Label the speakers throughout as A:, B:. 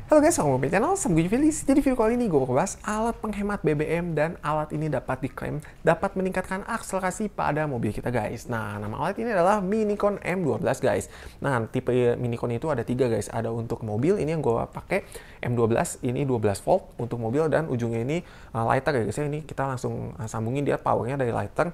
A: Halo guys, welcome back to channel sama gue Juvelis. Jadi video kali ini gue bakal bahas alat penghemat BBM dan alat ini dapat diklaim dapat meningkatkan akselerasi pada mobil kita guys. Nah, nama alat ini adalah Minicon M12 guys. Nah, tipe Minicon itu ada 3 guys. Ada untuk mobil, ini yang gue pakai M12, ini 12 volt untuk mobil dan ujungnya ini lighter ya guys. Ini kita langsung sambungin dia powernya dari lighter.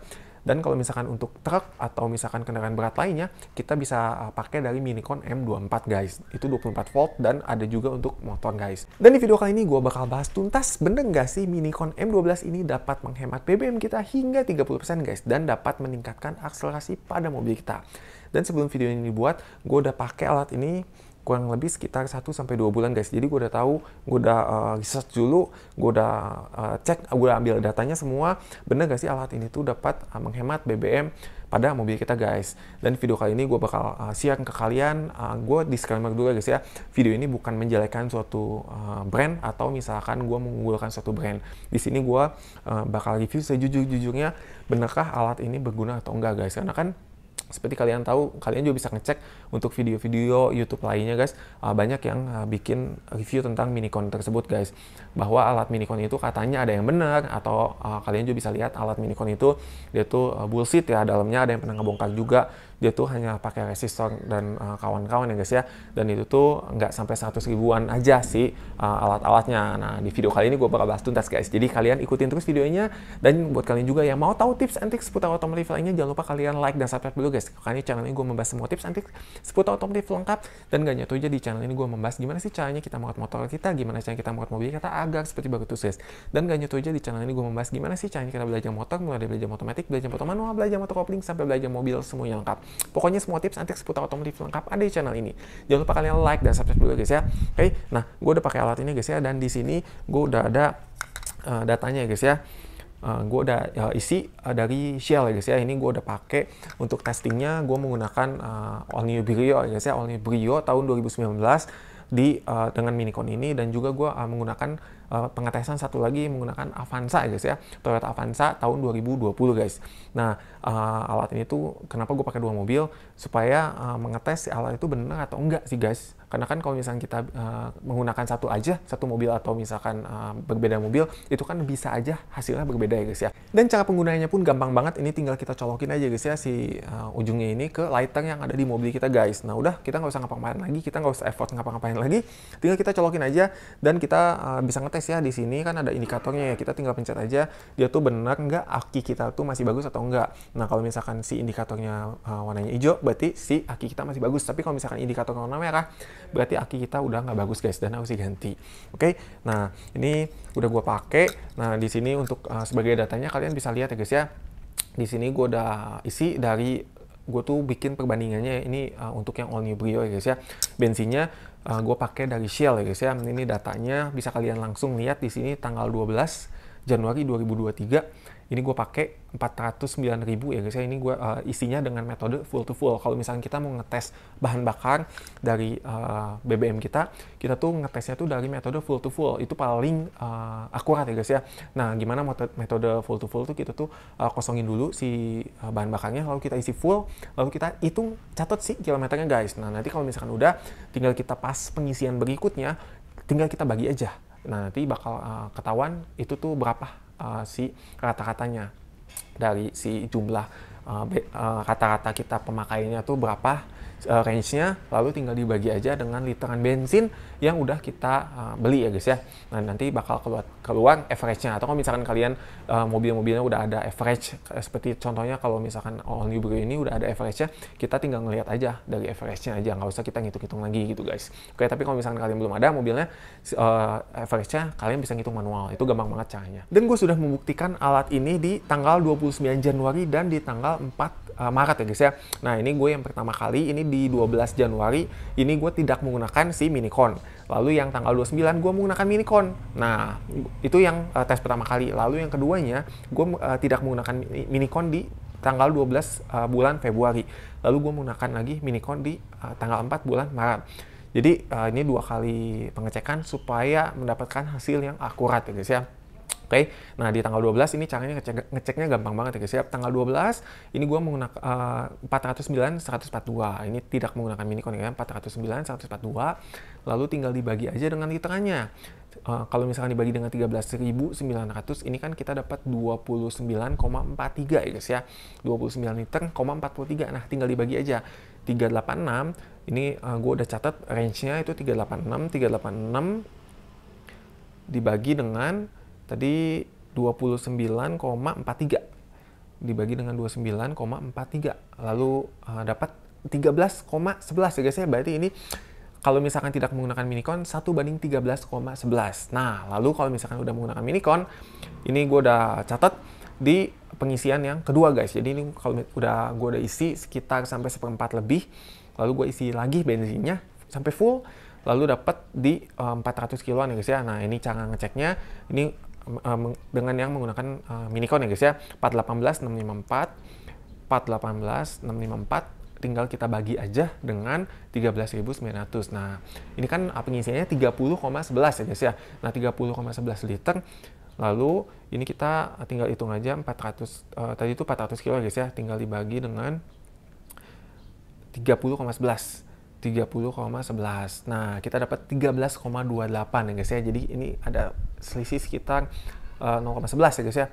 A: Dan kalau misalkan untuk truk atau misalkan kendaraan berat lainnya, kita bisa pakai dari Minicon M24 guys. Itu 24 volt dan ada juga untuk motor guys. Dan di video kali ini gue bakal bahas tuntas, bener nggak sih Minicon M12 ini dapat menghemat BBM kita hingga 30% guys. Dan dapat meningkatkan akselerasi pada mobil kita. Dan sebelum video ini dibuat, gue udah pakai alat ini kurang lebih sekitar 1-2 bulan guys. Jadi gue udah tahu, gue udah research dulu, gue udah cek, gue udah ambil datanya semua. Bener gak sih alat ini tuh dapat menghemat BBM pada mobil kita guys. Dan video kali ini gue bakal share ke kalian. Gue disclaimer dulu guys ya, video ini bukan menjelekkan suatu brand atau misalkan gue mengunggulkan suatu brand. Di sini gue bakal review sejujur-jujurnya, benarkah alat ini berguna atau enggak guys. Karena kan seperti kalian tahu, kalian juga bisa ngecek untuk video-video YouTube lainnya guys, banyak yang bikin review tentang Minicon tersebut guys, bahwa alat Minicon itu katanya ada yang benar, atau kalian juga bisa lihat alat Minicon itu dia tuh bullshit ya, dalamnya ada yang pernah ngebongkar juga, dia tuh hanya pakai resistor dan kawan-kawan ya guys ya, dan itu tuh nggak sampai 100 ribuan aja sih alat-alatnya. Nah, di video kali ini gue bakal bahas tuntas guys, jadi kalian ikutin terus videonya. Dan buat kalian juga yang mau tahu tips and tricks seputar otomotif lainnya, jangan lupa kalian like dan subscribe dulu guys, karena channel ini gue membahas semua tips and tricks seputar otomotif lengkap. Dan gak nyatu aja, di channel ini gue membahas gimana sih caranya kita merawat motor kita, gimana caranya kita merawat mobil kita agar seperti baru tuh guys. Dan gak nyatu aja, di channel ini gue membahas gimana sih caranya kita belajar motor, mulai dari belajar otomatis, belajar motor manual, belajar motor kopling, sampai belajar mobil, semuanya lengkap. Pokoknya semua tips and tricks seputar otomotif lengkap ada di channel ini. Jangan lupa kalian like dan subscribe dulu guys ya. Oke, nah gue udah pakai alat ini guys ya, dan di sini gue udah ada datanya guys ya. Gue udah isi dari Shell ya guys ya. Ini gue udah pakai untuk testingnya, gue menggunakan All New Brio ya guys ya, All New Brio tahun 2019 dengan Minicon ini. Dan juga gue menggunakan pengetesan satu lagi menggunakan Avanza ya guys ya, Toyota Avanza tahun 2020 guys. Nah, alat ini tuh kenapa gue pakai 2 mobil, supaya mengetes alat itu benar atau enggak sih guys. Karena kan kalau misalnya kita menggunakan satu mobil atau misalkan berbeda mobil, itu kan bisa aja hasilnya berbeda ya guys ya. Dan cara penggunaannya pun gampang banget, ini tinggal kita colokin aja guys ya si ujungnya ini ke lighter yang ada di mobil kita guys. Nah udah, kita nggak usah ngapa-ngapain lagi, kita nggak usah effort ngapa-ngapain lagi, tinggal kita colokin aja. Dan kita bisa ngetes ya, di sini kan ada indikatornya ya, kita tinggal pencet aja dia tuh benar nggak aki kita tuh masih bagus atau enggak. Nah kalau misalkan si indikatornya warnanya hijau, berarti si aki kita masih bagus. Tapi kalau misalkan indikator warna merah, berarti aki kita udah nggak bagus guys, dan harus diganti. Oke, nah ini udah gue pakai. Nah di sini untuk sebagai datanya kalian bisa lihat ya guys ya. Di sini gue udah isi dari, gue tuh bikin perbandingannya ini untuk yang All New Brio ya guys ya. Bensinnya gue pakai dari Shell ya guys ya. Ini datanya bisa kalian langsung lihat di sini, tanggal 12 Januari 2023. Ini gue pakai 409.000 ya guys ya. Ini gue isinya dengan metode full to full. Kalau misalnya kita mau ngetes bahan bakar dari BBM kita tuh ngetesnya tuh dari metode full to full. Itu paling akurat ya guys ya. Nah, gimana metode full to full tuh, kita tuh kosongin dulu si bahan bakarnya, lalu kita isi full, lalu kita hitung, catat sih kilometernya guys. Nah, nanti kalau misalkan udah, tinggal kita pas pengisian berikutnya, tinggal kita bagi aja. Nah, nanti bakal ketahuan itu tuh berapa si kata-katanya dari si jumlah kata-kata kita pemakaiannya tuh berapa range-nya, lalu tinggal dibagi aja dengan literan bensin yang udah kita beli ya guys ya. Nah nanti bakal keluar average-nya. Atau kalau misalkan kalian mobil-mobilnya udah ada average, seperti contohnya kalau misalkan All New Brio ini udah ada average-nya, kita tinggal ngelihat aja dari average-nya aja, nggak usah kita ngitung-ngitung lagi gitu guys. Oke, tapi kalau misalkan kalian belum ada mobilnya average-nya, kalian bisa ngitung manual, itu gampang banget caranya. Dan gue sudah membuktikan alat ini di tanggal 29 Januari dan di tanggal 4 Maret ya guys ya. Nah ini gue yang pertama kali, ini di 12 Januari, ini gue tidak menggunakan si Minicon. Lalu yang tanggal 29 gue menggunakan Minicon. Nah itu yang tes pertama kali. Lalu yang keduanya, gue tidak menggunakan Minicon di tanggal 12 bulan Februari. Lalu gue menggunakan lagi Minicon di tanggal 4 bulan Maret. Jadi ini 2 kali pengecekan supaya mendapatkan hasil yang akurat ya guys ya. Oke, nah di tanggal 12 ini caranya ngeceknya gampang banget ya guys ya. Tanggal 12 ini gue menggunakan 409 142. Ini tidak menggunakan minicon ya, 409 142. Lalu tinggal dibagi aja dengan literannya. Kalau misalkan dibagi dengan 13.900, ini kan kita dapat 29,43 ya guys ya. 29 liter, 43. Nah, tinggal dibagi aja. 386, ini gue udah catat range-nya itu 386 dibagi dengan tadi 29,43 dibagi dengan 29,43 lalu dapat 13,11 ya guys ya. Berarti ini kalau misalkan tidak menggunakan minicon 1:13,11. Nah, lalu kalau misalkan udah menggunakan minicon, ini gue udah catat di pengisian yang kedua guys. Jadi ini kalau udah gue udah isi sekitar sampai 1/4 lebih, lalu gue isi lagi bensinnya sampai full, lalu dapat di 400 kiloan ya guys ya. Nah, ini cara ngeceknya ini dengan yang menggunakan minicon ya guys ya. 418 654 418 654 tinggal kita bagi aja dengan 13.900. Nah, ini kan pengisiannya 30,11 ya guys ya. Nah, 30,11 liter. Lalu ini kita tinggal hitung aja 400 tadi itu 400 kilo guys ya, tinggal dibagi dengan 30,11. 30,11. Nah, kita dapat 13,28 ya guys ya. Jadi ini ada selisih sekitar 0,11 ya guys ya.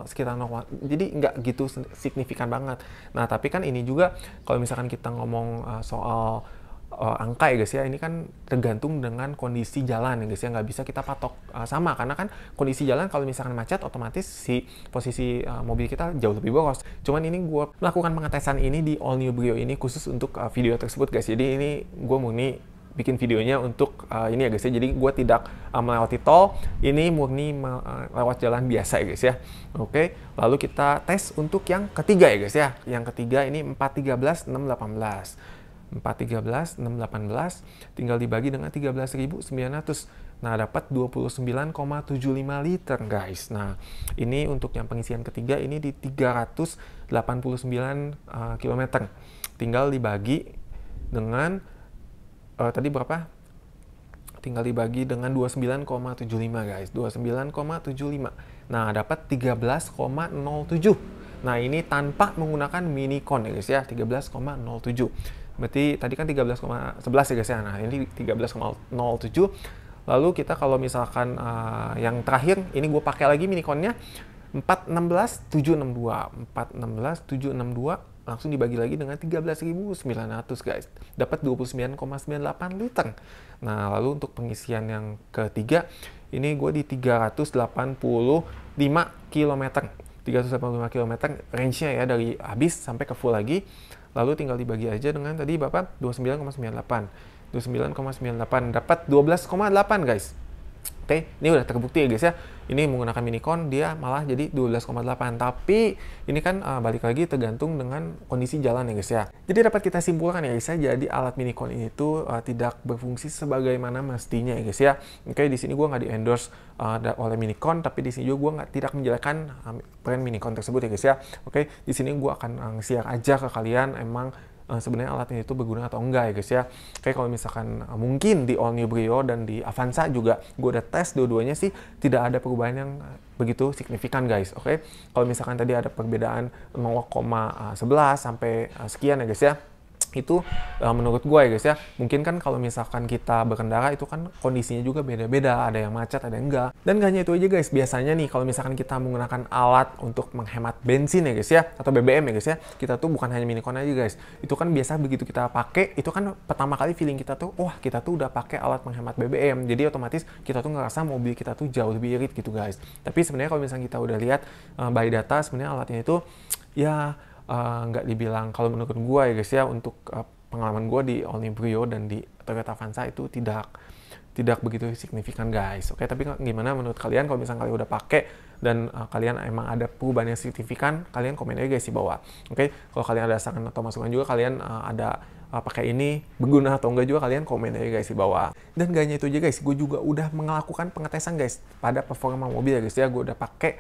A: Sekitar 0, jadi nggak gitu signifikan banget. Nah, tapi kan ini juga kalau misalkan kita ngomong soal angka ya guys ya, ini kan tergantung dengan kondisi jalan ya guys ya, nggak bisa kita patok sama, karena kan kondisi jalan kalau misalkan macet otomatis si posisi mobil kita jauh lebih boros. Cuman ini gue melakukan pengetesan ini di All New Brio ini khusus untuk video tersebut guys. Jadi ini gue murni bikin videonya untuk ini ya guys ya. Jadi gue tidak melewati tol, ini murni lewat jalan biasa ya guys ya. Oke, lalu kita tes untuk yang ketiga ya guys ya. Yang ketiga ini 413 618. 413 618 tinggal dibagi dengan 13.900. Nah, dapat 29,75 liter guys. Nah, ini untuk yang pengisian ketiga ini di 389 km. Tinggal dibagi dengan tadi berapa? Tinggal dibagi dengan 29,75 guys. 29,75. Nah, dapat 13,07. Nah, ini tanpa menggunakan minicon ya guys ya. 13,07. Berarti tadi kan 13,11 ya guys ya. Nah, ini 13,07. Lalu kita kalau misalkan yang terakhir, ini gue pakai lagi miniconnya 416 762. 416 762 langsung dibagi lagi dengan 13.900 guys. Dapat 29,98 liter. Nah, lalu untuk pengisian yang ketiga, ini gue di 385 km. 385 km range-nya ya, dari habis sampai ke full lagi. Lalu tinggal dibagi aja dengan tadi Bapak 29,98. 29,98 dapat 12,8 guys. Oke, ini udah terbukti ya guys ya. Ini menggunakan minicon dia malah jadi 12,8. Tapi ini kan balik lagi tergantung dengan kondisi jalan ya guys ya. Jadi dapat kita simpulkan ya guys ya. Jadi alat minicon ini tuh tidak berfungsi sebagaimana mestinya ya guys ya. Oke, di sini gue nggak di-endorse oleh minicon, tapi di sini juga gue tidak menjelekkan brand minicon tersebut ya guys ya. Oke, di sini gue akan share aja ke kalian emang sebenarnya alat ini itu berguna atau enggak ya guys ya. Kayak kalau misalkan mungkin di All New Brio dan di Avanza juga gue udah tes dua-duanya sih tidak ada perubahan yang begitu signifikan guys. Oke, kalau misalkan tadi ada perbedaan 0,11 sampai sekian ya guys ya, itu menurut gue ya guys ya, mungkin kan kalau misalkan kita berkendara itu kan kondisinya juga beda-beda, ada yang macet, ada yang enggak. Dan gak hanya itu aja guys, biasanya nih kalau misalkan kita menggunakan alat untuk menghemat bensin ya guys ya, atau BBM ya guys ya, kita tuh bukan hanya minicon aja guys, itu kan biasa begitu kita pakai, itu kan pertama kali feeling kita tuh, wah kita tuh udah pakai alat menghemat BBM, jadi otomatis kita tuh ngerasa mobil kita tuh jauh lebih irit gitu guys. Tapi sebenarnya kalau misalkan kita udah lihat by data, sebenarnya alatnya itu ya nggak dibilang, kalau menurut gue ya guys ya, untuk pengalaman gue di All New Brio dan di Toyota Avanza itu tidak begitu signifikan guys. Oke, tapi gimana menurut kalian kalau misalnya kalian udah pakai dan kalian emang ada perubahan yang signifikan, kalian komen aja guys di bawah. Oke, kalau kalian ada saran atau masukan juga, kalian ada pakai ini berguna atau enggak juga, kalian komen aja guys di bawah. Dan gak hanya itu aja guys, gue juga udah melakukan pengetesan guys pada performa mobil ya guys ya. Gue udah pakai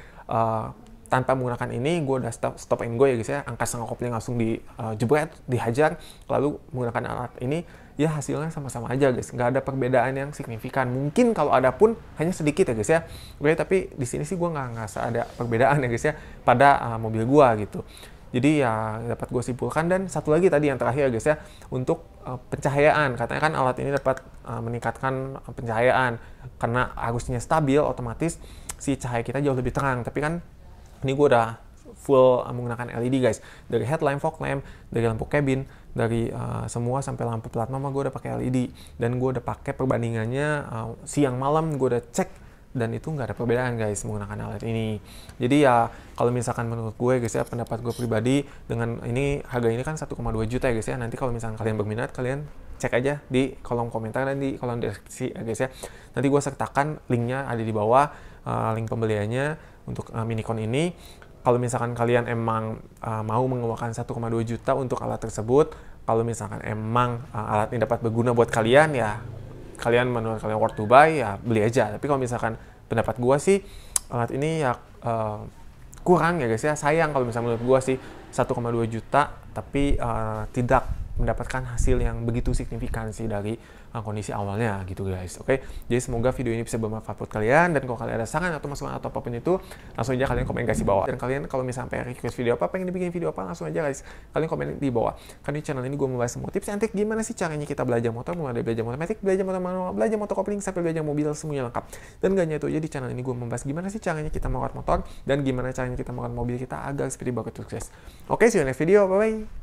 A: tanpa menggunakan ini gue udah stop and go ya guys ya, angka setengah kopling langsung dijebret, dihajar. Lalu menggunakan alat ini ya hasilnya sama-sama aja guys, nggak ada perbedaan yang signifikan. Mungkin kalau ada pun hanya sedikit ya guys ya. Oke, tapi di sini sih gue nggak ngerasa ada perbedaan ya guys ya pada mobil gue gitu. Jadi ya dapat gue simpulkan. Dan satu lagi tadi yang terakhir guys ya, untuk pencahayaan, katanya kan alat ini dapat meningkatkan pencahayaan karena arusnya stabil, otomatis si cahaya kita jauh lebih terang. Tapi kan ini gue udah full menggunakan LED guys, dari headlamp, fog lamp, dari lampu cabin, dari semua sampai lampu plat nomor gue udah pakai LED. Dan gue udah pakai perbandingannya siang malam, gue udah cek, dan itu nggak ada perbedaan guys menggunakan alat ini. Jadi ya kalau misalkan menurut gue guys ya, pendapat gue pribadi, dengan ini harga ini kan 1,2 juta ya guys ya. Nanti kalau misalkan kalian berminat, kalian cek aja di kolom komentar dan di kolom deskripsi ya guys ya. Nanti gue sertakan linknya ada di bawah, link pembeliannya untuk Minicon ini. Kalau misalkan kalian emang mau mengeluarkan 1,2 juta untuk alat tersebut, kalau misalkan emang alat ini dapat berguna buat kalian, ya kalian menurut kalian worth to buy, ya beli aja. Tapi kalau misalkan pendapat gua sih, alat ini ya kurang ya guys ya, sayang kalau misalnya menurut gua sih 1,2 juta tapi tidak mendapatkan hasil yang begitu signifikan sih dari kondisi awalnya gitu guys. Oke, jadi semoga video ini bisa bermanfaat buat kalian, dan kalau kalian ada saran atau masukan atau apapun itu, langsung aja kalian komen guys di bawah. Dan kalian kalau misalnya pengen request video apa, pengen dibikin video apa, langsung aja guys kalian komen di bawah. Karena di channel ini gue membahas semua tips and trik gimana sih caranya kita belajar motor, mulai dari belajar motor metik, belajar motor manual, belajar motor kopling, sampai belajar mobil, semuanya lengkap. Dan gak hanya itu aja, di channel ini gue membahas gimana sih caranya kita merawat motor, dan gimana caranya kita merawat mobil kita agar seperti bagus sukses. Oke, see you next video, bye bye.